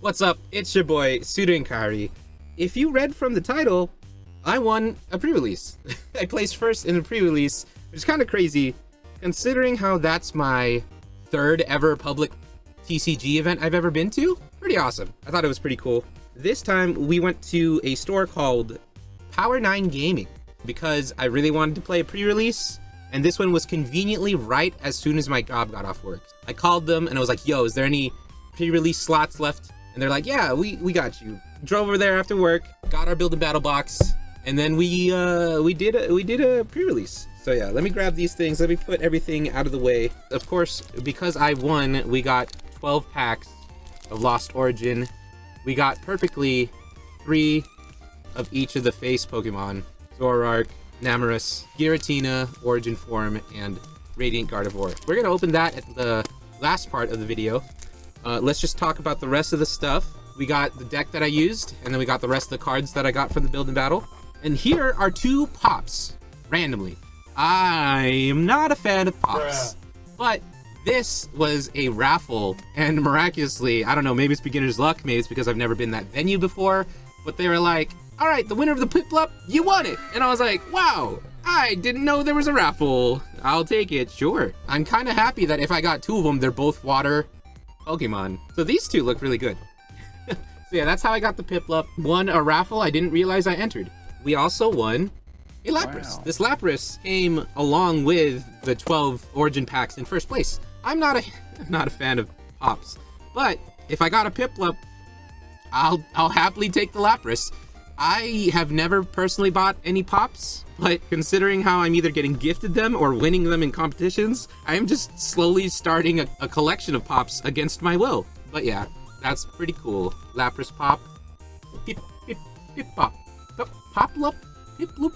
What's up? It's your boy, Inkairi. If you read from the title, I won a pre-release. I placed first in a pre-release, which is kind of crazy, considering how that's my third ever public TCG event I've ever been to. Pretty awesome. I thought it was pretty cool. This time, we went to a store called Power 9 Gaming, because I really wanted to play a pre-release, and this one was conveniently right as soon as my job got off work. I called them, and I was like, yo, is there any pre-release slots left? And they're like, yeah, we got you. Drove over there after work, got our build and battle box, and then we did a pre-release. So yeah, let me grab these things. Let me put everything out of the way. Of course, because I won, we got 12 packs of Lost Origin. We got perfectly 3 of each of the face Pokemon: Zoroark, Namorous, Giratina, Origin Form, and Radiant Gardevoir. We're gonna open that at the last part of the video. Let's just talk about the rest of the stuff. We got the deck that I used, and then we got the rest of the cards that I got from the build and battle. And here are 2 pops, randomly. I am not a fan of pops, but this was a raffle, and miraculously, I don't know, maybe it's beginner's luck, maybe it's because I've never been that venue before, but they were like, all right, the winner of the Piplup, you won it. And I was like, wow, I didn't know there was a raffle. I'll take it, sure. I'm kind of happy that if I got 2 of them, they're both water Pokemon. So these 2 look really good. So yeah, that's how I got the Piplup. Won a raffle I didn't realize I entered. We also won a Lapras. Wow. This Lapras came along with the 12 Origin packs in first place. I'm not a fan of pops, but if I got a Piplup, I'll happily take the Lapras. I have never personally bought any pops, but considering how I'm either getting gifted them or winning them in competitions, I am just slowly starting a collection of pops against my will. But yeah, that's pretty cool. Lapras Pop, Pip Pop, Piplup, Piplup,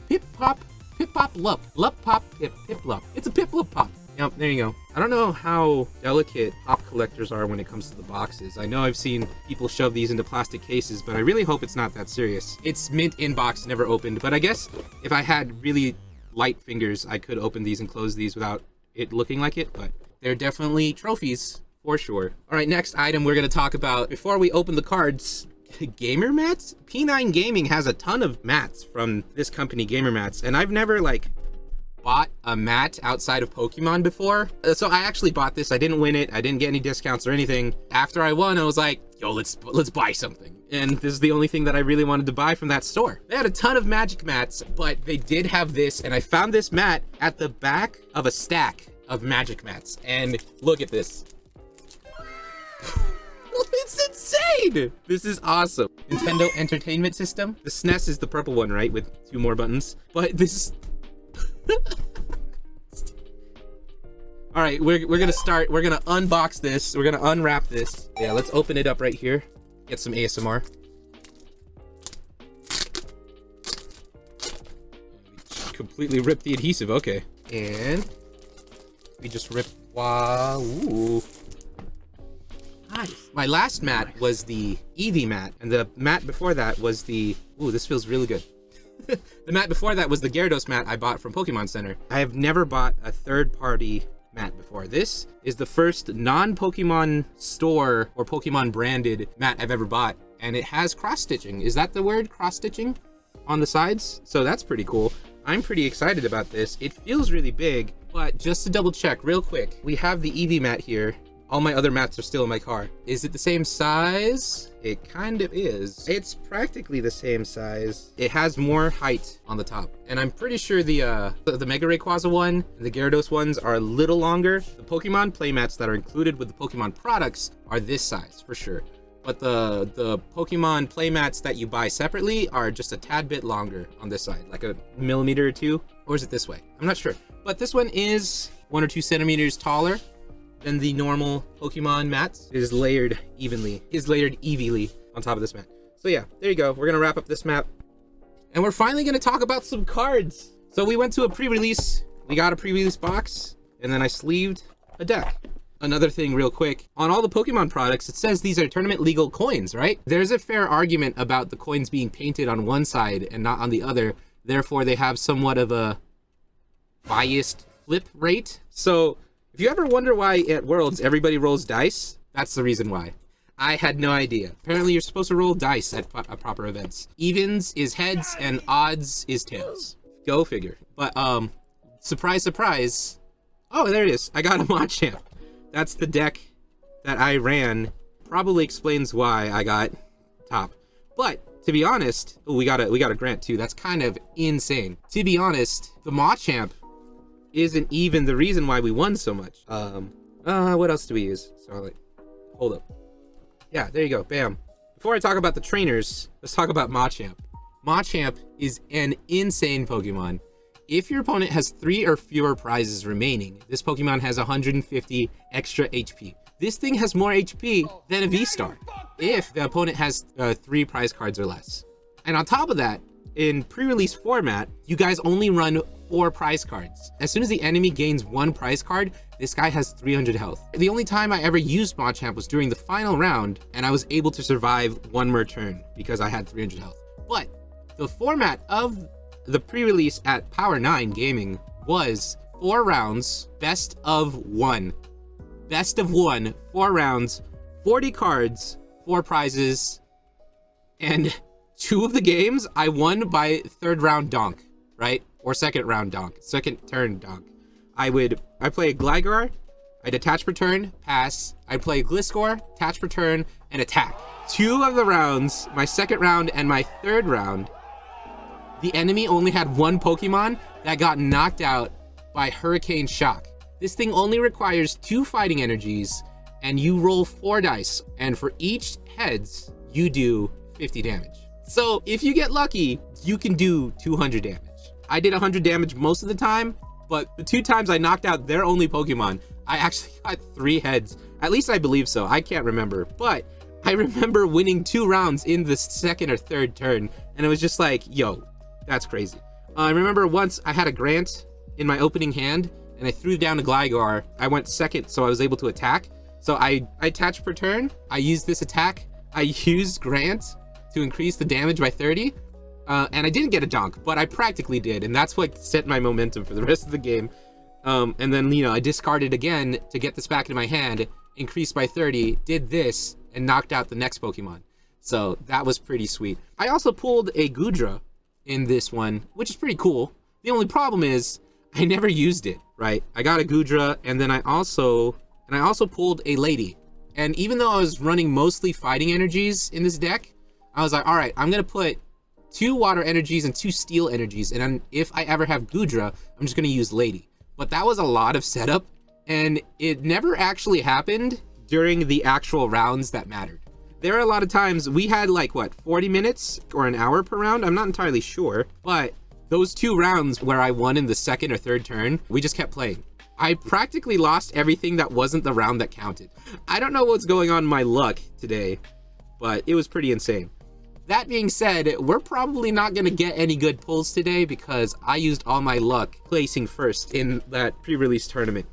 Pip Pop, Pip Pop Lup, Lup Pop, Piplup. It's a Piplup Pop. Yep, there you go. I don't know how delicate pop collectors are when it comes to the boxes. I know I've seen people shove these into plastic cases, but I really hope it's not that serious. It's mint in box, never opened, but I guess if I had really light fingers, I could open these and close these without it looking like it, but they're definitely trophies, for sure. All right, next item we're gonna talk about, before we open the cards, gamer mats? P9 Gaming has a ton of mats from this company, Gamer Mats, and I've never, bought a mat outside of Pokemon before. So I actually bought this. I didn't win it. I didn't get any discounts or anything. After I won, I was like, yo, let's buy something. And this is the only thing that I really wanted to buy from that store. They had a ton of magic mats, but they did have this, and I found this mat at the back of a stack of magic mats. And look at this. It's insane! This is awesome. Nintendo Entertainment System. The SNES is the purple one, right? With 2 more buttons. But this is... All right, we're gonna start. We're gonna unbox this. We're gonna unwrap this. Yeah, let's open it up right here. Get some ASMR. Completely ripped the adhesive. Okay, and we just ripped. Wow. Ooh. Nice. My last mat was the Eevee mat, and the mat before that was the. Ooh, this feels really good. The mat before that was the Gyarados mat I bought from Pokemon Center. I have never bought a third-party mat before. This is the first non-Pokemon store or Pokemon branded mat I've ever bought, and it has cross-stitching. Is that the word? Cross-stitching on the sides? So that's pretty cool. I'm pretty excited about this. It feels really big, but just to double check real quick, we have the Eevee mat here. All my other mats are still in my car. Is it the same size? It kind of is. It's practically the same size. It has more height on the top. And I'm pretty sure the Mega Rayquaza one and the Gyarados ones are a little longer. The Pokemon playmats that are included with the Pokemon products are this size, for sure. But the Pokemon playmats that you buy separately are just a tad bit longer on this side, like a millimeter or 2. Or is it this way? I'm not sure. But this one is 1 or 2 centimeters taller than the normal Pokemon mats. It is layered evenly. On top of this mat. So yeah, there you go. We're gonna wrap up this map. And we're finally gonna talk about some cards. So we went to a pre-release. We got a pre-release box, and then I sleeved a deck. Another thing real quick, on all the Pokemon products, it says these are tournament legal coins, right? There's a fair argument about the coins being painted on one side and not on the other. Therefore, they have somewhat of a biased flip rate. So if you ever wonder why at Worlds everybody rolls dice, that's the reason why. I had no idea. Apparently you're supposed to roll dice at proper events. Evens is heads and odds is tails. Go figure. But surprise, surprise. Oh, there it is. I got a Machamp. That's the deck that I ran. Probably explains why I got top. But to be honest, we got a grant too. That's kind of insane. To be honest, the Machamp isn't even the reason why we won so much. What else do we use? Starlight. Hold up. Yeah, there you go. Bam. Before I talk about the trainers, let's talk about Machamp. Machamp is an insane Pokemon. If your opponent has 3 or fewer prizes remaining, this Pokemon has 150 extra HP. This thing has more HP than a V-Star if the opponent has 3 prize cards or less. And on top of that, in pre-release format, you guys only run 4 prize cards. As soon as the enemy gains 1 prize card, this guy has 300 health. The only time I ever used Machamp was during the final round, and I was able to survive 1 more turn because I had 300 health. But the format of the pre-release at Power 9 Gaming was 4 rounds, best of 1. Best of 1, 4 rounds, 40 cards, 4 prizes, and 2 of the games I won by 3rd round donk, right? Or 2nd round donk, 2nd turn donk. I play a Gligar, I'd attach per turn, pass. I'd play Gliscor, attach per turn, and attack. 2 of the rounds, my 2nd round and my 3rd round, the enemy only had 1 Pokemon that got knocked out by Hurricane Shock. This thing only requires 2 fighting energies, and you roll 4 dice, and for each heads, you do 50 damage. So if you get lucky, you can do 200 damage. I did 100 damage most of the time, but the 2 times I knocked out their only Pokemon, I actually got 3 heads. At least I believe so. I can't remember, but I remember winning 2 rounds in the 2nd or 3rd turn, and it was just like, yo, that's crazy. I remember once I had a Grant in my opening hand, and I threw down a Gligar. I went 2nd, so I was able to attack. So I attached per turn. I used this attack. I used Grant to increase the damage by 30. And I didn't get a donk, but I practically did. And that's what set my momentum for the rest of the game. And then, I discarded again to get this back into my hand, increased by 30, did this, and knocked out the next Pokemon. So that was pretty sweet. I also pulled a Goodra in this one, which is pretty cool. The only problem is I never used it, right? I got a Goodra, and then I also pulled a Lady. And even though I was running mostly fighting energies in this deck, I was like, all right, I'm gonna put 2 water energies and 2 steel energies, and then if I ever have Goodra, I'm just gonna use Lady. But that was a lot of setup, and it never actually happened during the actual rounds that mattered. There are a lot of times we had 40 minutes or an hour per round. I'm not entirely sure, but those 2 rounds where I won in the 2nd or 3rd turn, we just kept playing. I practically lost everything that wasn't the round that counted. I don't know what's going on in my luck today, but it was pretty insane. That being said, we're probably not going to get any good pulls today because I used all my luck placing first in that pre-release tournament.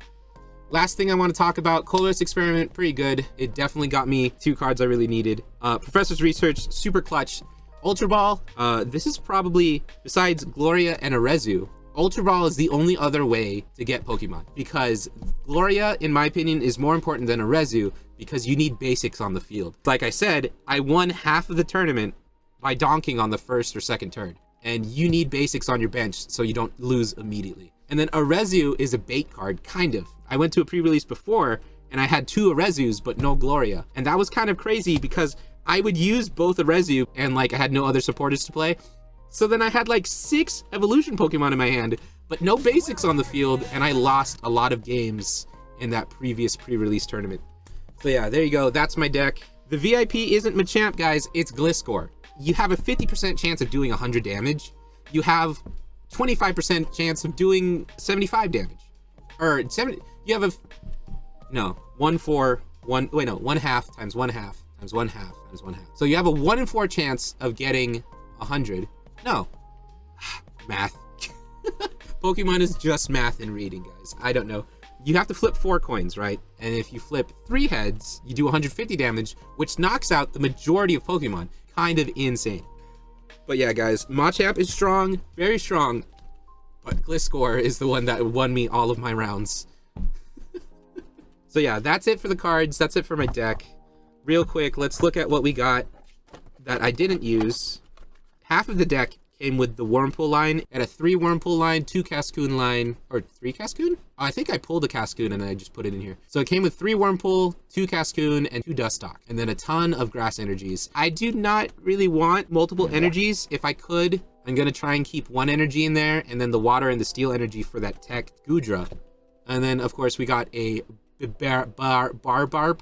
Last thing I want to talk about, Colorless Experiment, pretty good. It definitely got me 2 cards I really needed. Professor's Research, super clutch. Ultra Ball, this is probably, besides Gloria and Arezu, Ultra Ball is the only other way to get Pokemon, because Gloria, in my opinion, is more important than Arezu because you need basics on the field. Like I said, I won half of the tournament by donking on the 1st or 2nd turn, and you need basics on your bench so you don't lose immediately. And then Arezu is a bait card, kind of. I went to a pre-release before, and I had 2 Arezus, but no Gloria. And that was kind of crazy because I would use both Arezu, and I had no other supporters to play. So then I had 6 evolution Pokemon in my hand, but no basics on the field, and I lost a lot of games in that previous pre-release tournament. So yeah, there you go. That's my deck. The VIP isn't Machamp, guys. It's Gliscor. You have a 50% chance of doing 100 damage. You have 25% chance of doing 75 damage. Or 70, you have a, 1 half times 1 half times 1 half times 1 half. So you have a 1 in 4 chance of getting 100. No. Math. Pokemon is just math and reading, guys. I don't know. You have to flip 4 coins, right? And if you flip 3 heads, you do 150 damage, which knocks out the majority of Pokemon. Kind of insane. But yeah, guys, Machamp is strong, very strong, but Gliscor is the one that won me all of my rounds. So yeah, that's it for the cards. That's it for my deck. real quick, let's look at what we got that I didn't use. Half of the deck came with the Wurmple line, and a 3 Wurmple line, 2 Cascoon line, or 3 Cascoon? Oh, I think I pulled a Cascoon and then I just put it in here. So it came with 3 Wurmple, 2 Cascoon, and 2 Dustock, and then a ton of grass energies. I do not really want multiple energies. If I could, I'm gonna try and keep 1 energy in there, and then the water and the steel energy for that tech Gudra. And then of course we got a Babaracle.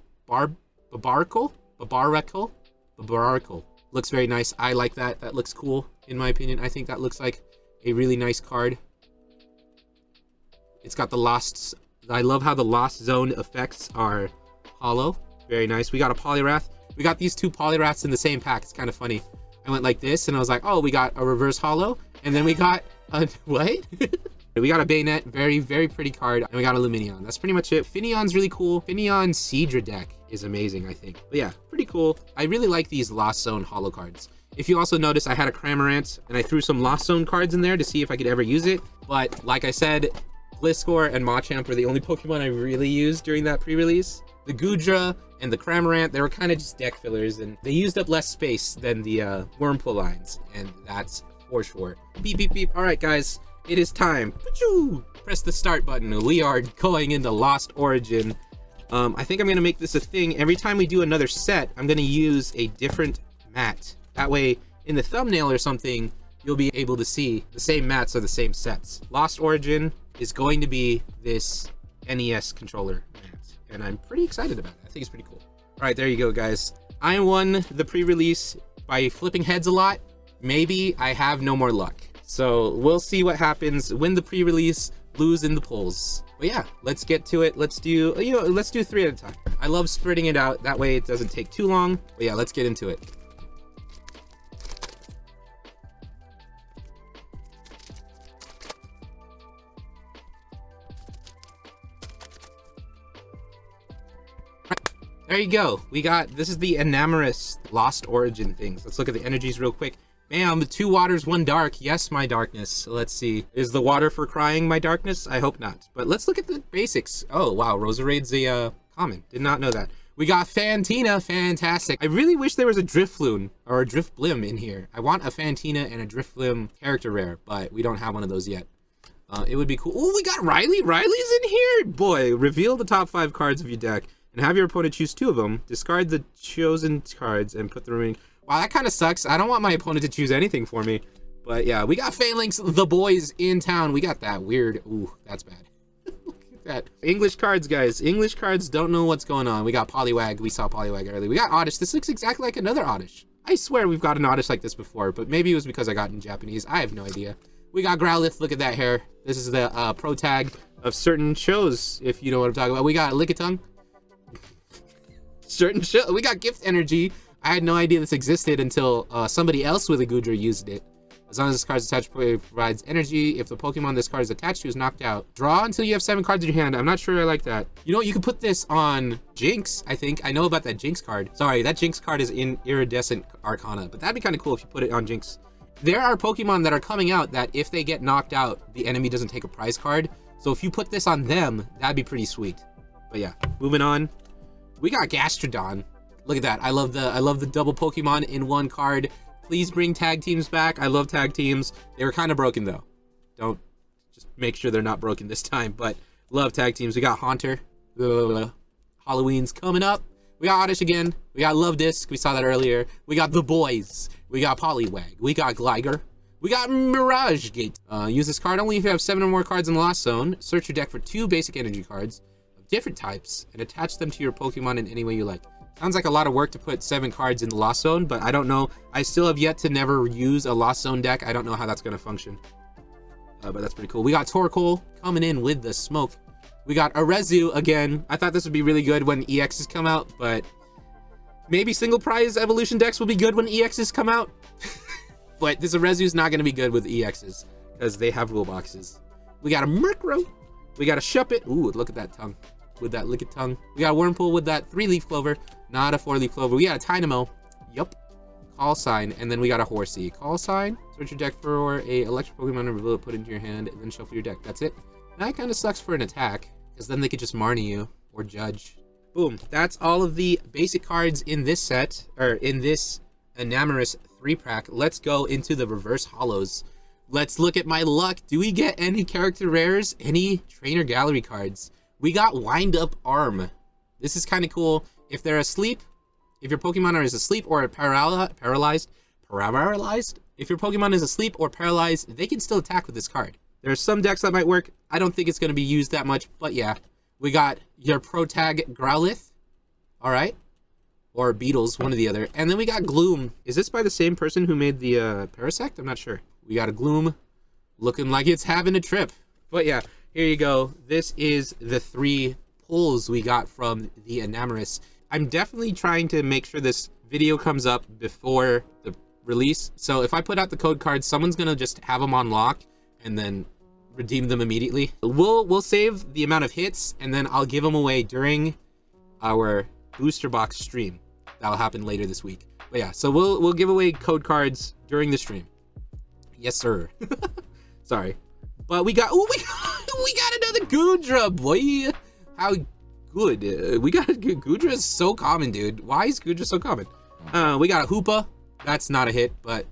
Looks very nice. I like that. That looks cool, in my opinion. I think that looks like a really nice card. It's got the lost... I love how the Lost Zone effects are hollow. Very nice. We got a Poliwrath. We got these 2 Poliwraths in the same pack. It's kind of funny. I went like this, and I was like, oh, we got a reverse hollow. And then we got a... what? We got a Bayonet. Very, very pretty card. And we got a Lumineon. That's pretty much it. Finneon's really cool. Finneon Seadra deck is amazing, I think. But yeah, pretty cool. I really like these Lost Zone holo cards. If you also notice, I had a Cramorant and I threw some Lost Zone cards in there to see if I could ever use it. But like I said, Gliscor and Machamp were the only Pokemon I really used during that pre-release. The Gudra and the Cramorant, they were kind of just deck fillers, and they used up less space than the Wurmple lines, and that's for sure. Beep, beep, beep. All right, guys, it is time. Press the start button. We are going into Lost Origin. I think I'm going to make this a thing. Every time we do another set, I'm going to use a different mat. That way, in the thumbnail or something, you'll be able to see the same mats are the same sets. Lost Origin is going to be this NES controller mat, and I'm pretty excited about it. I think it's pretty cool. All right, there you go, guys. I won the pre-release by flipping heads a lot. Maybe I have no more luck. So we'll see what happens. Win the pre-release, lose in the polls. But yeah, let's get to it. Let's do, let's do 3 at a time. I love spreading it out. That way it doesn't take too long. But yeah, let's get into it. There you go. We got, this is the Enamorous Lost Origin things. Let's look at the energies real quick. Bam, 2 waters, 1 dark. Yes, my darkness. So let's see. Is the water for crying my darkness? I hope not. But let's look at the basics. Oh, wow. Roserade's a common. Did not know that. We got Fantina. Fantastic. I really wish there was a Drifloon or a Drifblim in here. I want a Fantina and a Drifblim character rare, but we don't have one of those yet. It would be cool. Oh, we got Riley. Riley's in here. Boy, reveal the top 5 cards of your deck and have your opponent choose 2 of them. Discard the chosen cards and put the remaining... Wow, that kind of sucks. I don't want my opponent to choose anything for me. But yeah, we got Phalanx, the boys in town. We got that weird... Ooh, that's bad. Look at that. English cards, guys. English cards don't know what's going on. We got Poliwag. We saw Poliwag earlier. We got Oddish. This looks exactly like another Oddish. I swear we've got an Oddish like this before, but maybe it was because I got it in Japanese. I have no idea. We got Growlithe. Look at that hair. This is the pro tag of certain shows, if you know what I'm talking about. We got Lickitung. Certain show. We got Gift Energy. I had no idea this existed until somebody else with a Gudra used it. As long as this card is attached, it provides energy. If the Pokemon this card is attached to is knocked out, draw until you have 7 cards in your hand. I'm not sure I like that. You know what? You can put this on Jinx, I think. I know about that Jinx card. Sorry, that Jinx card is in Iridescent Arcana, but that'd be kind of cool if you put it on Jinx. There are Pokemon that are coming out that if they get knocked out, the enemy doesn't take a prize card. So if you put this on them, that'd be pretty sweet. But yeah, moving on. We got Gastrodon. Look at that. I love the double Pokemon in one card. Please bring tag teams back. I love tag teams. They were kind of broken though. Don't, just make sure they're not broken this time, but love tag teams. We got Haunter. Halloween's coming up. We got Oddish again. We got Love Disc. We saw that earlier. We got the boys. We got Poliwag. We got Gligar. We got Mirage Gate. Use this card only if you have 7 or more cards in the Lost Zone. Search your deck for 2 basic energy cards of different types and attach them to your Pokemon in any way you like. Sounds like a lot of work to put 7 cards in the Lost Zone, but I don't know. I still have yet to never use a Lost Zone deck. I don't know how that's going to function. But that's pretty cool. We got Torkoal coming in with the smoke. We got Arezu again. I thought this would be really good when EXs come out, but maybe single prize evolution decks will be good when EXs come out. But this Arezu's not going to be good with EXs because they have rule boxes. We got a Murkrow. We got a Shuppet. Ooh, look at that tongue. With that Lickitung. We got a Wurmple with that 3-leaf clover, not a 4-leaf clover. We got a Tynamo. Yup. Call Sign, and then we got a Horsey. Call Sign. Search your deck for a electric Pokemon and reveal it, put it into your hand, and then shuffle your deck. That's it. That kind of sucks for an attack, because then they could just Marnie you or Judge. Boom. That's all of the basic cards in this set, or in this Enamorous 3-pack. Let's go into the reverse holos. Let's look at my luck. Do we get any character rares? Any trainer gallery cards? We got Wind Up Arm. This is kind of cool. If they're asleep, if your Pokemon is asleep or paralyzed, if your Pokemon is asleep or paralyzed, they can still attack with this card. There are some decks that might work. I don't think it's going to be used that much, but yeah. We got your Protag Growlithe, all right, or Beetles, one or the other. And then we got Gloom. Is this by the same person who made the Parasect? I'm not sure. We got a Gloom looking like it's having a trip. But yeah, here you go. This is the 3 pulls we got from the Enamorous. I'm definitely trying to make sure this video comes up before the release. So if I put out the code cards, someone's going to just have them on lock and then redeem them immediately. We'll save the amount of hits, and then I'll give them away during our booster box stream. That'll happen later this week. But yeah, so we'll give away code cards during the stream. Yes, sir. Sorry, but we got another Goodra, boy. How good? We got Goodra is so common, dude. Why is Goodra so common? We got a Hoopa. That's not a hit, but.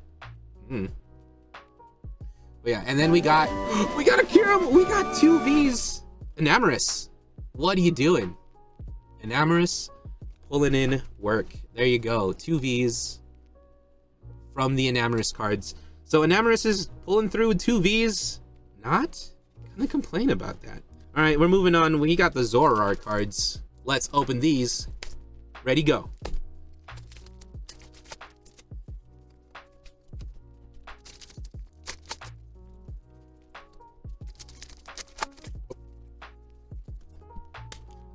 But yeah, and then we got a Kyurem. We got 2 Vs. Enamorous. What are you doing? Enamorous pulling in work. There you go. 2 Vs from the Enamorous cards. So Enamorous is pulling through with 2 Vs. Not gonna complain about that. All right, we're moving on. We got the Zoroark cards. Let's open these. Ready, go.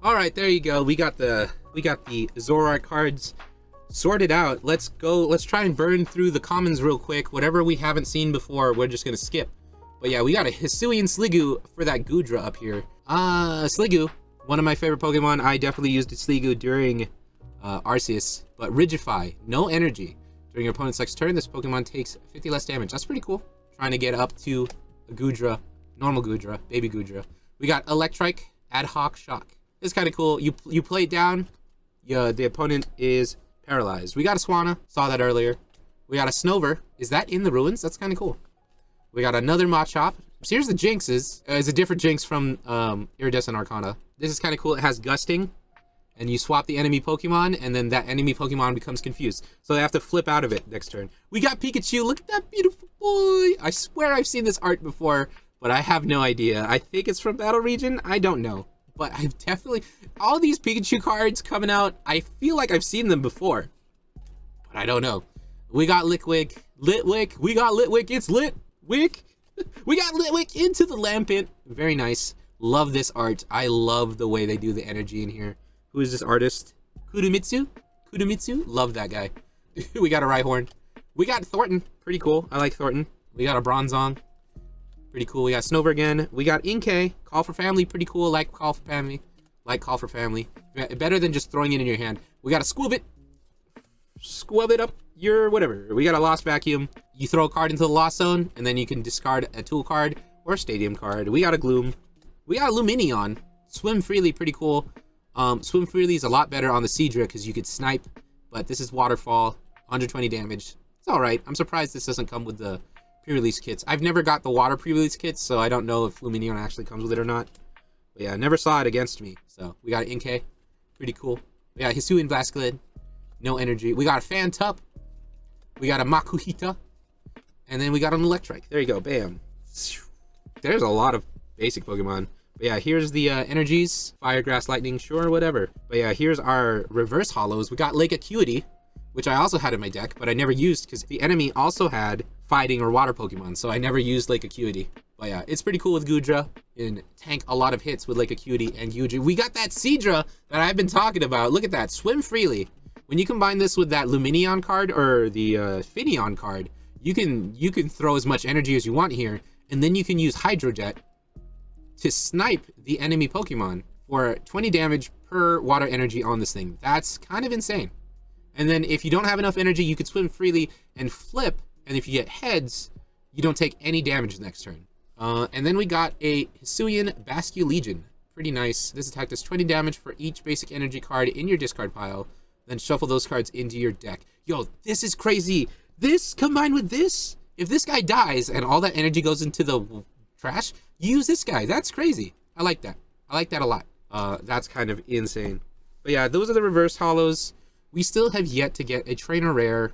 All right, there you go. We got the Zoroark cards sorted out. Let's go. Let's try and burn through the commons real quick. Whatever we haven't seen before, we're just gonna skip. But yeah, we got a Hisuian Sliggoo for that Goodra up here. Sliggoo, one of my favorite Pokemon. I definitely used Sliggoo during Arceus. But Rigify, no energy. During your opponent's next turn, this Pokemon takes 50 less damage. That's pretty cool. Trying to get up to a Goodra, normal Goodra, baby Goodra. We got Electrike, Ad Hoc Shock. It's kind of cool. You play it down, the opponent is paralyzed. We got a Swanna, saw that earlier. We got a Snover. Is that in the ruins? That's kind of cool. We got another Machop. So here's the Jinxes. It's a different Jinx from Iridescent Arcana. This is kind of cool. It has Gusting, and you swap the enemy Pokemon, and then that enemy Pokemon becomes confused. So they have to flip out of it next turn. We got Pikachu. Look at that beautiful boy. I swear I've seen this art before, but I have no idea. I think it's from Battle Region. I don't know. But I've definitely, all these Pikachu cards coming out, I feel like I've seen them before, but I don't know. We got Litwick, we got Litwick, it's Litwick. We got Litwick into the Lampent. Very nice. Love this art. I love the way they do the energy in here. Who is this artist? Kudomitsu? Love that guy. We got a Rhyhorn. We got Thornton. Pretty cool. I like Thornton. We got a Bronzong. Pretty cool. We got Snover again. We got Inkay. Call for Family. Pretty cool. Like Call for Family. Better than just throwing it in your hand. We got a Squilvit. Squilv it up your whatever. We got a Lost Vacuum. You throw a card into the Lost Zone, and then you can discard a tool card or a stadium card. We got a Gloom. We got a Lumineon. Swim Freely. Pretty cool. Swim Freely is a lot better on the Seadra because you could snipe, but this is Waterfall. 120 damage. It's alright. I'm surprised this doesn't come with the pre-release kits. I've never got the water pre-release kits, so I don't know if Lumineon actually comes with it or not. But yeah, I never saw it against me. So we got an Inkay. Pretty cool. We got Hisuian Basculid. No energy. We got a Phantup. We got a Makuhita. And then we got an Electrike. There you go. Bam. There's a lot of basic Pokemon. But yeah, here's the energies. Fire, Grass, Lightning, sure, whatever. But yeah, here's our reverse holos. We got Lake Acuity, which I also had in my deck, but I never used because the enemy also had fighting or water Pokemon, so I never used Lake Acuity. But yeah, it's pretty cool with Goodra and tank a lot of hits with Lake Acuity and Goodra. We got that Seadra that I've been talking about. Look at that, Swim Freely. When you combine this with that Lumineon card or the Finneon card, you can throw as much energy as you want here, and then you can use Hydro Jet to snipe the enemy Pokemon for 20 damage per water energy on this thing. That's kind of insane. And then if you don't have enough energy, you could Swim Freely and flip, and if you get heads, you don't take any damage next turn. And then we got a Hisuian Basculegion. Pretty nice. This attack does 20 damage for each basic energy card in your discard pile. Then shuffle those cards into your deck. Yo, this is crazy. This combined with this, if this guy dies and all that energy goes into the trash, use this guy. That's crazy. I like that. I like that a lot. That's kind of insane. But yeah, those are the reverse hollows. We still have yet to get a trainer rare.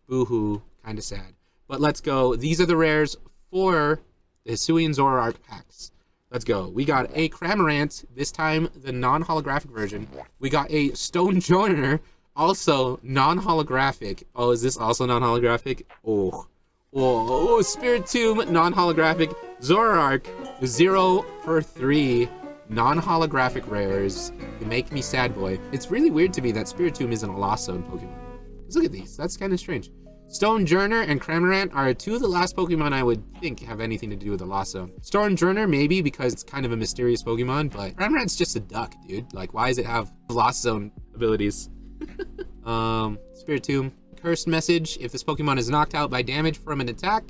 Boo-hoo. Kind of sad. But let's go. These are the rares for the Hisuian Zoroark packs. Let's go. We got a Cramorant, this time the non-holographic version. We got a Stone Joiner, also non-holographic. Oh, is this also non-holographic? Oh, Spirit Tomb, non-holographic. Zoroark, 0 for 3 non-holographic rares. You make me sad, boy. It's really weird to me that Spirit Tomb isn't a Lost Zone Pokemon. Let's look at these. That's kind of strange. Stone Journer and Cramorant are two of the last Pokemon I would think have anything to do with the Lost Zone. Stone Journer, maybe, because it's kind of a mysterious Pokemon, but Cramorant's just a duck, dude. Like, why does it have Lost Zone abilities? Spirit Tomb. Cursed Message. If this Pokemon is knocked out by damage from an attack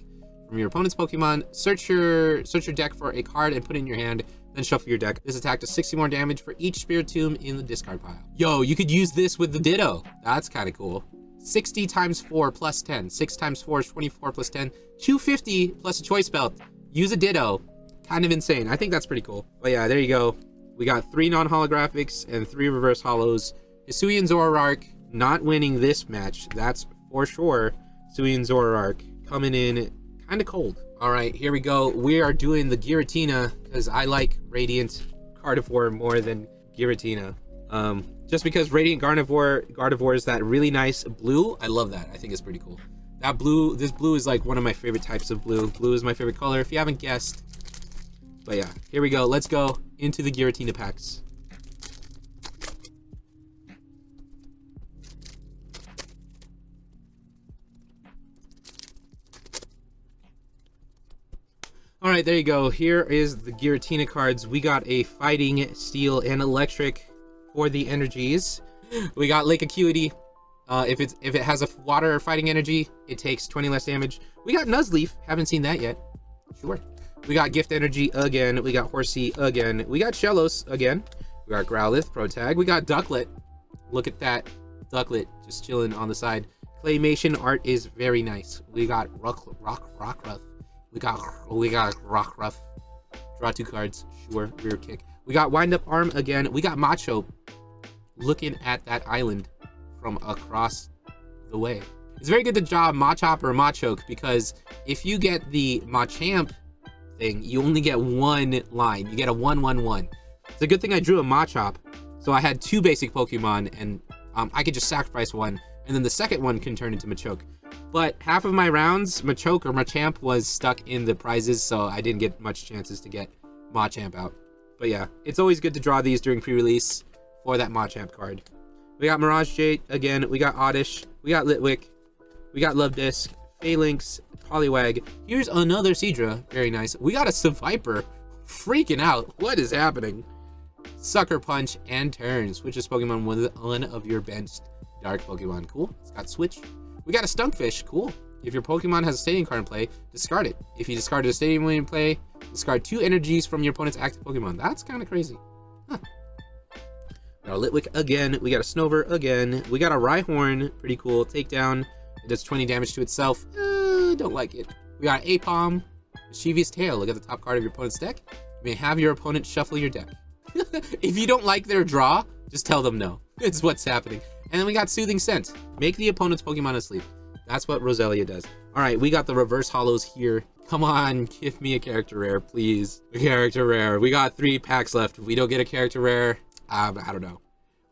from your opponent's Pokemon, search your deck for a card and put it in your hand, then shuffle your deck. This attack does 60 more damage for each Spirit Tomb in the discard pile. Yo, you could use this with the Ditto. That's kind of cool. 60 times 4 plus 10. 6 times 4 is 24 plus 10. 250 plus a Choice Belt. Use a Ditto. Kind of insane. I think that's pretty cool. But yeah, there you go. We got 3 non-holographics and 3 reverse hollows. Hisuian Zoroark not winning this match. That's for sure. Hisuian Zoroark coming in kind of cold. All right, here we go. We are doing the Giratina because I like Radiant Gardevoir more than Giratina. Just because Radiant Gardevoir is that really nice blue. I love that. I think it's pretty cool. That blue, this blue is like one of my favorite types of blue. Blue is my favorite color, if you haven't guessed. But yeah, here we go. Let's go into the Giratina packs. All right, there you go. Here is the Giratina cards. We got a Fighting, Steel, and Electric for the energies. We got Lake Acuity. If it has a water or fighting energy, it takes 20 less damage. We got Nuzleaf. Haven't seen that yet. Sure. We got Gift Energy again. We got Horsey again. We got Shellos again. We got Growlithe, Protag. We got Ducklet. Look at that. Ducklet just chilling on the side. Claymation art is very nice. We got Rockruff. We got Rockruff. Draw 2 cards. Sure. Rear kick. We got Wind Up Arm again. We got Machop looking at that island from across the way. It's very good to draw Machop or Machoke because if you get the Machamp thing, you only get one line. You get a 1/1/1. It's a good thing I drew a Machop, so I had 2 basic Pokemon, and I could just sacrifice one, and then the second one can turn into Machoke. But half of my rounds, Machoke or Machamp was stuck in the prizes, so I didn't get much chances to get Machamp out. But yeah, it's always good to draw these during pre-release for that Machamp card. We got Mirage Jade again. We got Oddish. We got Litwick. We got Love Disc, Phalanx, Poliwag. Here's another Seadra. Very nice. We got a Seviper. Freaking out. What is happening? Sucker Punch and Turn. Switch this Pokemon with one of your benched Dark Pokemon. Cool. It's got Switch. We got a Stunkfish. Cool. If your Pokemon has a Stadium card in play, discard it. If you discarded a Stadium in play, discard 2 energies from your opponent's active Pokemon. That's kind of crazy. Huh. We got a Litwick again. We got a Snover again. We got a Rhyhorn. Pretty cool. Takedown. It does 20 damage to itself. Don't like it. We got Apom. Mischievous Tail. Look at the top card of your opponent's deck. You may have your opponent shuffle your deck. If you don't like their draw, just tell them no. It's what's happening. And then we got Soothing Scent. Make the opponent's Pokemon asleep. That's what Roselia does. All right, we got the reverse hollows here. Come on, give me a character rare, please. A character rare. We got 3 packs left. If we don't get a character rare, I don't know.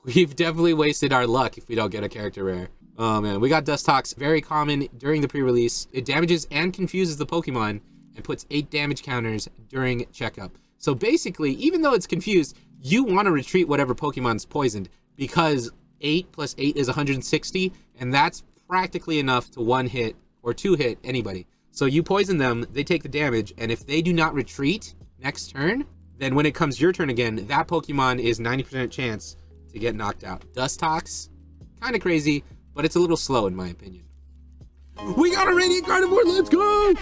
We've definitely wasted our luck if we don't get a character rare. Oh man, we got Dustox. Very common during the pre-release. It damages and confuses the Pokemon and puts 8 damage counters during checkup. So basically, even though it's confused, you want to retreat whatever Pokemon's poisoned because 8 plus 8 is 160, and that's practically enough to 1-hit or 2-hit anybody. So you poison them, they take the damage, and if they do not retreat next turn, then when it comes your turn again, that Pokemon is 90% chance to get knocked out. Dustox, kind of crazy, but it's a little slow in my opinion. We got a Radiant Gardevoir, let's go!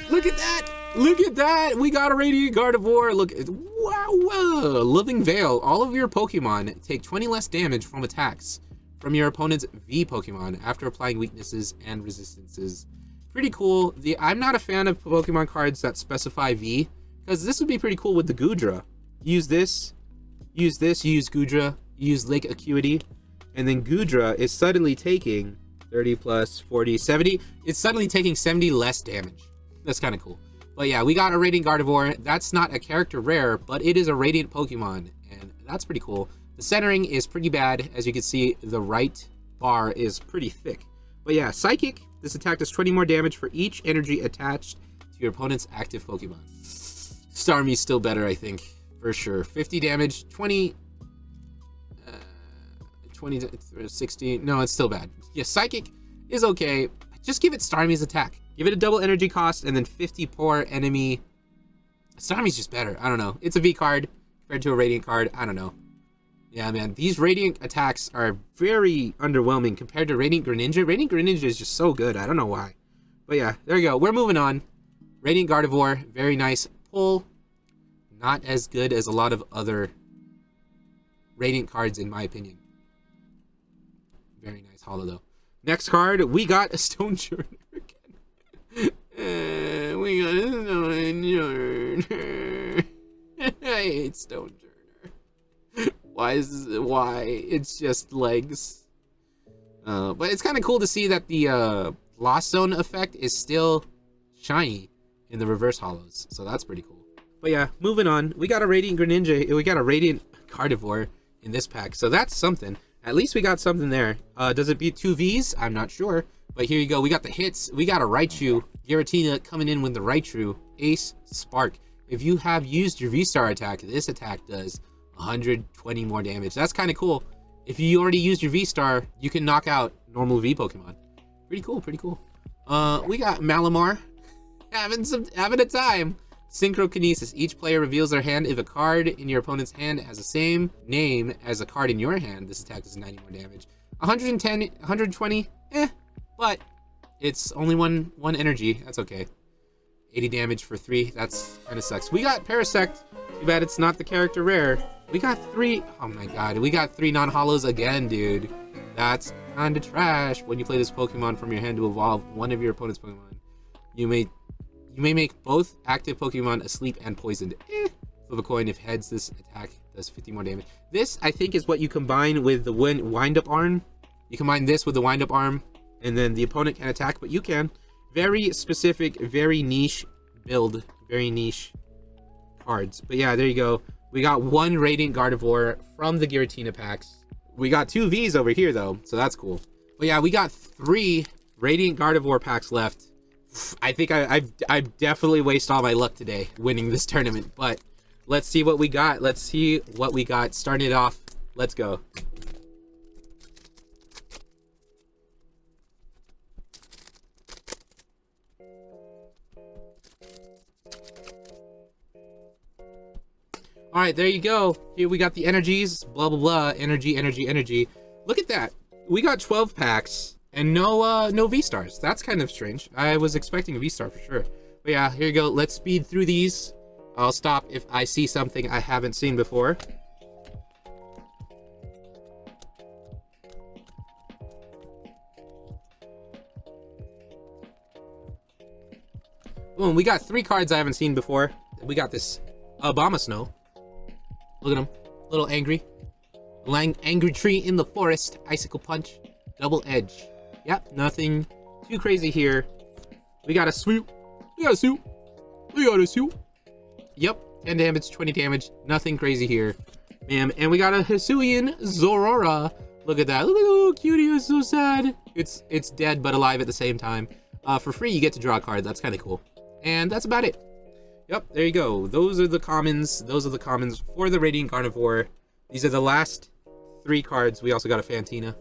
Look at that! Look at that! We got a Radiant Gardevoir. Look, wow, whoa. Living Veil. All of your Pokemon take 20 less damage from attacks from your opponent's V Pokemon after applying weaknesses and resistances. Pretty cool. I'm not a fan of Pokemon cards that specify V, because this would be pretty cool with the Goodra. Use this, you use Goodra, you use Lake Acuity, and then Goodra is suddenly taking 30 plus 40, 70. It's suddenly taking 70 less damage. That's kind of cool. But yeah, we got a Radiant Gardevoir. That's not a character rare, but it is a Radiant Pokemon, and that's pretty cool. The centering is pretty bad. As you can see, the right bar is pretty thick. But yeah, Psychic. This attack does 20 more damage for each energy attached to your opponent's active Pokemon. Starmie's still better, I think, for sure. 50 damage, 20, 60. No, it's still bad. Yeah, Psychic is okay. Just give it Starmie's attack. Give it a double energy cost and then 50 per enemy. Starmie's just better. I don't know. It's a V card compared to a Radiant card. I don't know. Yeah, man, these Radiant attacks are very underwhelming compared to Radiant Greninja. Radiant Greninja is just so good. I don't know why. But yeah, there you go. We're moving on. Radiant Gardevoir, very nice pull. Not as good as a lot of other Radiant cards, in my opinion. Very nice holo, though. Next card, we got a Stone Journer again. We got a Stone Journer. I hate Stone Journer. Why? It's just legs. But it's kind of cool to see that the Lost Zone effect is still shiny in the reverse holos. So that's pretty cool. But yeah, moving on. We got a Radiant Greninja. We got a Radiant Gardevoir in this pack. So that's something. At least we got something there. Does it beat 2 Vs? I'm not sure. But here you go. We got the hits. We got a Raichu. Giratina coming in with the Raichu. Ace Spark. If you have used your V-Star attack, this attack does 120 more damage. That's kind of cool. If you already used your V-Star, you can knock out normal V Pokemon. Pretty cool, pretty cool. We got Malamar having a time. Synchrokinesis. Each player reveals their hand. If a card in your opponent's hand has the same name as a card in your hand, this attack does 90 more damage. 110, 120, but it's only one energy. That's okay. 80 damage for 3. That's kind of sucks. We got Parasect. Too bad it's not the character rare. We got 3. Oh my god. We got 3 non-holos again, dude. That's kind of trash. When you play this Pokemon from your hand to evolve one of your opponent's Pokemon, you may make both active Pokemon asleep and poisoned. Flip a coin. If heads, this attack does 50 more damage. This, I think, is what you combine with the wind-up arm. You combine this with the wind-up arm, and then the opponent can attack, but you can. Very specific, very niche build. Very niche cards. But yeah, there you go. We got 1 Radiant Gardevoir from the Giratina packs. We got 2 Vs over here, though, so that's cool. But yeah, we got 3 Radiant Gardevoir packs left. I think I've definitely wasted all my luck today winning this tournament, but let's see what we got. Let's see what we got. Starting it off. Let's go. All right, there you go. Here we got the energies, blah, blah, blah, energy, energy, energy. Look at that. We got 12 packs and no V-Stars. That's kind of strange. I was expecting a V-Star for sure. But yeah, here you go. Let's speed through these. I'll stop if I see something I haven't seen before. Boom, we got 3 cards I haven't seen before. We got this Abomasnow. Look at him, a little angry. Angry tree in the forest, icicle punch, double edge. Yep, nothing too crazy here. We got a swoop. We got a swoop. We got a swoop. Yep, 10 damage, 20 damage. Nothing crazy here. Bam, and we got a Hisuian Zorora. Look at that. Look at the little cutie. It's so sad. It's dead but alive at the same time. For free, you get to draw a card. That's kind of cool. And that's about it. Yep, there you go. Those are the commons. Those are the commons for the Radiant Gardevoir. These are the last 3 cards. We also got a Fantina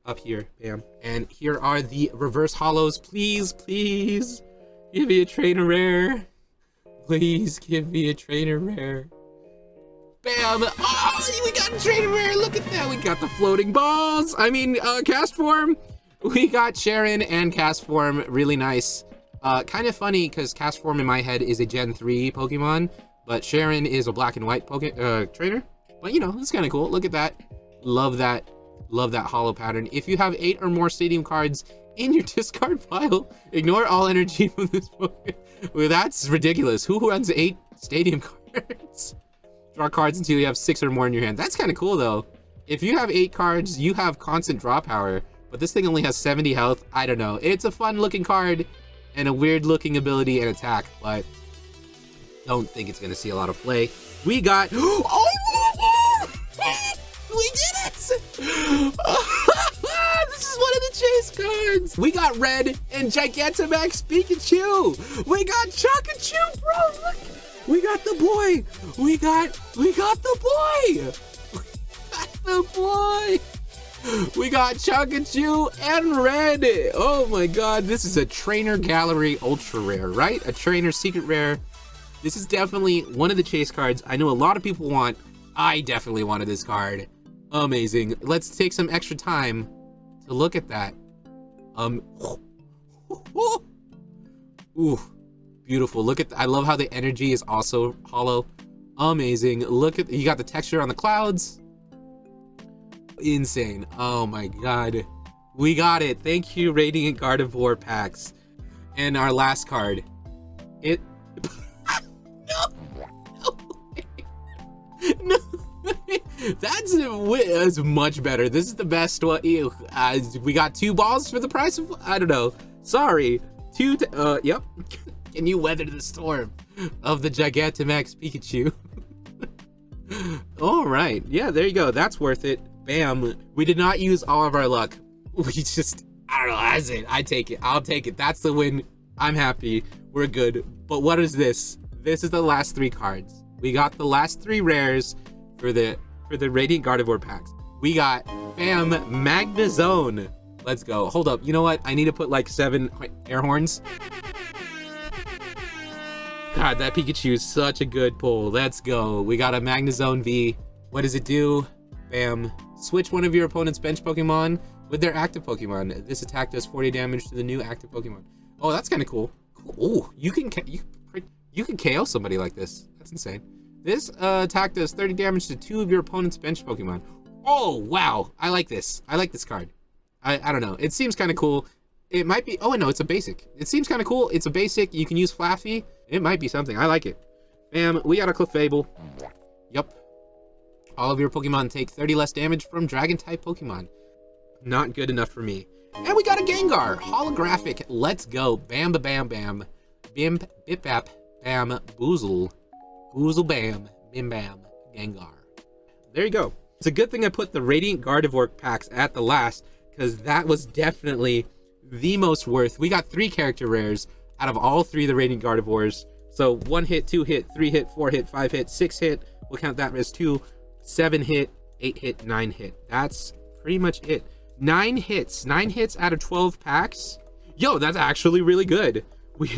up here. Bam. And here are the reverse holos. Please, please give me a trainer rare. Please give me a trainer rare. Bam. Oh, we got a trainer rare. Look at that. We got the floating balls. I mean, cast form. We got Sharon and cast form. Really nice. Kind of funny because Castform in my head is a Gen 3 Pokemon, but Sharon is a black and white trainer. But you know, it's kind of cool. Look at that. Love that hollow pattern. If you have 8 or more stadium cards in your discard pile, ignore all energy from this Pokemon. Well, that's ridiculous. Who runs 8 stadium cards? Draw cards until you have 6 or more in your hand. That's kind of cool though. If you have 8 cards, you have constant draw power, but this thing only has 70 health. I don't know. It's a fun looking card and a weird looking ability and attack, but don't think it's gonna see a lot of play. We got, oh, we did it! This is one of the chase cards. We got red and Gigantamax Pikachu. We got Chakachu, bro. Look. We got the boy. We got the boy. The boy. We got Chakachu and red. Oh my god, this is a trainer gallery ultra rare, right? A trainer secret rare. This is definitely one of the chase cards I know a lot of people want. I definitely wanted this card. Amazing. Let's take some extra time to look at that. Ooh, beautiful. Look at, I love how the energy is also hollow. Amazing. Look at, you got the texture on the clouds. Insane. Oh my god, we got it. Thank you, Radiant Gardevoir packs. And our last card, it no that's much better. This is the best one. We got 2 balls for the price of, I don't know, sorry, 2 yep. Can you weather the storm of the Gigantamax Pikachu? All right, yeah, there you go. That's worth it. Bam. We did not use all of our luck. We just, I don't know, that's it. I take it. I'll take it. That's the win. I'm happy. We're good. But what is this? This is the last 3 cards. We got the last 3 rares for the Radiant Gardevoir packs. We got, bam, Magnezone. Let's go. Hold up. You know what? I need to put like 7 air horns. God, that Pikachu is such a good pull. Let's go. We got a Magnezone V. What does it do? Bam. Switch one of your opponent's bench Pokemon with their active Pokemon. This attack does 40 damage to the new active Pokemon. Oh, that's kind of cool. Oh, you can KO somebody like this. That's insane. This attack does 30 damage to 2 of your opponent's bench Pokemon. Oh, wow. I like this. I like this card. I don't know. It seems kind of cool. It might be, oh no, it's a basic. It seems kind of cool. It's a basic. You can use Flaffy. It might be something. I like it. Bam, we got a Clefable. Yup. All of your Pokemon take 30 less damage from Dragon-type Pokemon. Not good enough for me. And we got a Gengar. Holographic. Let's go. Bam, ba, bam, bam. Bim, bip, bap, bam, boozle. Boozle, bam, bim, bam, Gengar. There you go. It's a good thing I put the Radiant Gardevoir packs at the last, because that was definitely the most worth. We got 3 character rares out of all 3 of the Radiant Gardevoirs. So 1 hit, 2 hit, 3 hit, 4 hit, 5 hit, 6 hit. We'll count that as 2. 7 hit, 8 hit, 9 hit. That's pretty much it. 9 hits. 9 hits out of 12 packs. Yo, that's actually really good. We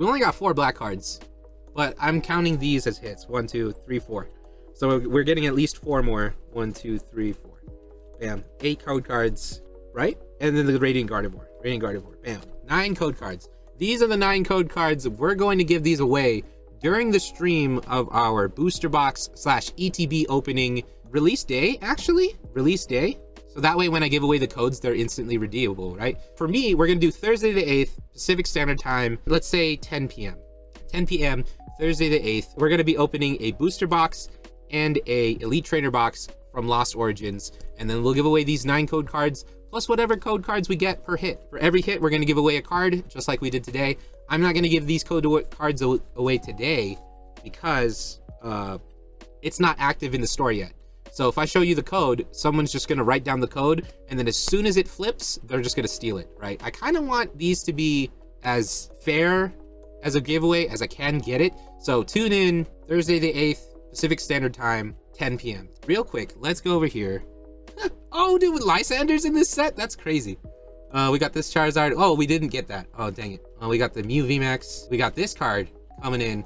only got 4 black cards, but I'm counting these as hits. 1, 2, 3, 4. So we're getting at least 4 more. 1, 2, 3, 4. Bam. 8 code cards, right? And then the Radiant Gardevoir. Radiant Gardevoir. Bam. 9 code cards. These are the 9 code cards. We're going to give these away during the stream of our booster box / ETB opening release day, actually. Release day. So that way when I give away the codes, they're instantly redeemable, right? For me, we're gonna do Thursday the 8th, Pacific Standard Time, let's say 10 p.m. 10 p.m., Thursday the 8th. We're gonna be opening a booster box and a Elite Trainer box from Lost Origins. And then we'll give away these 9 code cards, plus whatever code cards we get per hit. For every hit, we're gonna give away a card, just like we did today. I'm not gonna give these code cards away today because it's not active in the store yet. So if I show you the code, someone's just gonna write down the code, and then as soon as it flips, they're just gonna steal it, right? I kind of want these to be as fair as a giveaway as I can get it. So tune in Thursday the 8th, Pacific Standard Time, 10 p.m. Real quick, let's go over here. Oh, dude, with Lysander's in this set? That's crazy. We got this Charizard. Oh, we didn't get that. Oh, dang it. We got the Mew VMAX. We got this card coming in.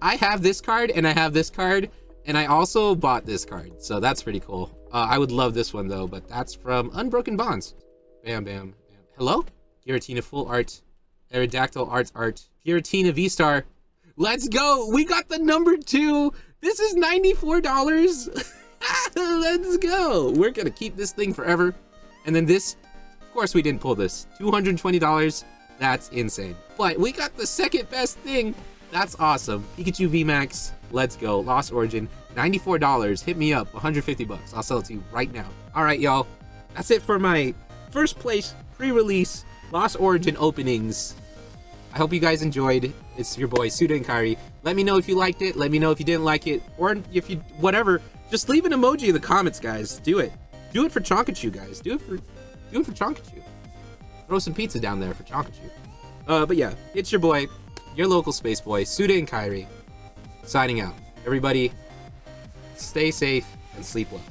I have this card, and I have this card, and I also bought this card. So that's pretty cool. I would love this one, though, but that's from Unbroken Bonds. Bam, bam, bam. Hello? Giratina Full Art, Aerodactyl Art, Giratina V-Star. Let's go! We got the number 2! This is $94! Let's go! We're gonna keep this thing forever. And then this, of course we didn't pull this. $220, that's insane. But we got the second best thing. That's awesome. Pikachu VMAX, let's go. Lost Origin, $94. Hit me up, 150 bucks. I'll sell it to you right now. All right, y'all. That's it for my first place pre-release Lost Origin openings. I hope you guys enjoyed. It's your boy, Suda Inkairi. Let me know if you liked it. Let me know if you didn't like it. Or if you, whatever. Just leave an emoji in the comments, guys. Do it. Do it for Chonkachu, guys. Do it for Chonkachu. Throw some pizza down there for Chonkachu. But yeah, it's your boy, your local space boy, Suda Inkairi, signing out. Everybody, stay safe and sleep well.